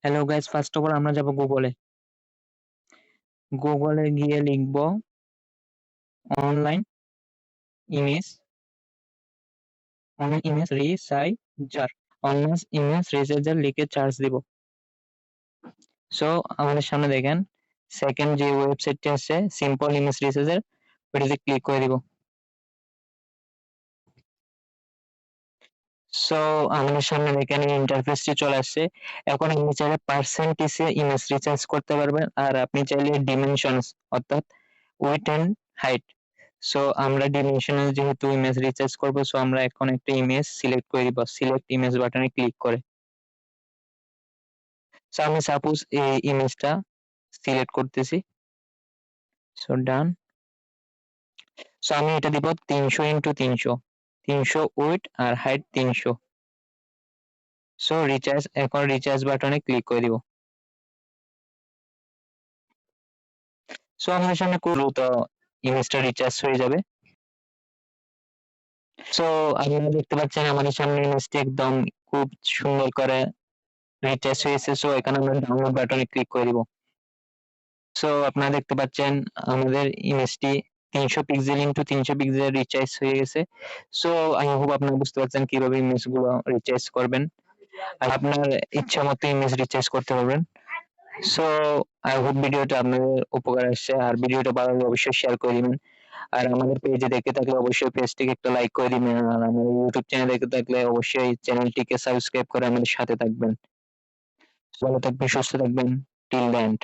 Hello guys, first of all আমরা যাব গুগলে। গুগলে গিয়ে লিখব online image resizer. Online image resizer লিখে সার্চ দিব। সো আমাদের সামনে দেখেন সেকেন্ড যে ওয়েবসাইটটি আছে সিম্পল ইমেজ রিসাইজার, ওটাতে ক্লিক করে দিব। সো আমাদের সামনে দেখেন ইন্টারফেসটি চলে আসছে। এখন আপনি চাইলে পার্সেন্টেজে ইমেজ রিসাইজ করতে পারবেন, আর আপনি চাইলে ডিমেনশনস অর্থাৎ উইডথ এন্ড হাইট। সো আমরা ডিমেনশনাল যেহেতু ইমেজ রিসার্চ করব, সো আমরা এখন একটা ইমেজ সিলেক্ট করে দিব সিলেক্ট ইমেজ বাটনে ক্লিক করে। সো আমি সাপোজ এই ইমেজটা সিলেক্ট করতেছি। সো ডান। সো আমি এটা দিব 300 ইনটু 300, 300 উইডথ আর হাইট 300। সো রিচার্জ, এখন রিচার্জ বাটনে ক্লিক করে দিব। সো আমাদের সামনে খুব দ্রুত ইমেজটা রিচার্জ হয়ে যাবে। সো আপনারা দেখতে পাচ্ছেন আমাদের সামনে ইমেজটি একদম খুব সুন্দর করে রিচার্জ হয়েছে। সো এখানে আমরা ডাউনলোড বাটনে ক্লিক করে দিব। সো আপনারা দেখতে পাচ্ছেন আমাদের ইমেজটি 300 পিক্সেল ইনটু 300 পিক্সেল রিচার্জ হয়ে গেছে। সো আই হোপ আপনারা বুঝতে পারছেন কিভাবে ইমেজগুলো রিচার্জ করবেন আর আপনার ইচ্ছা মতো ইমেজ রিচার্জ করতে পারবেন। সো আই হোপ ভিডিওটা আপনাদের উপকার আসছে, আর ভিডিওটা ভালো লাগলে অবশ্যই শেয়ার করে দিবেন। আর আমাদের পেজে দেখে থাকলে অবশ্যই পেজটিকে একটা লাইক করে দিবেন, আর আমাদের ইউটিউব চ্যানেল দেখে থাকলে অবশ্যই চ্যানেলটিকে সাবস্ক্রাইব করে আমাদের সাথে থাকবেন। ভালো থাকবেন, সুস্থ থাকবেন। Till the end.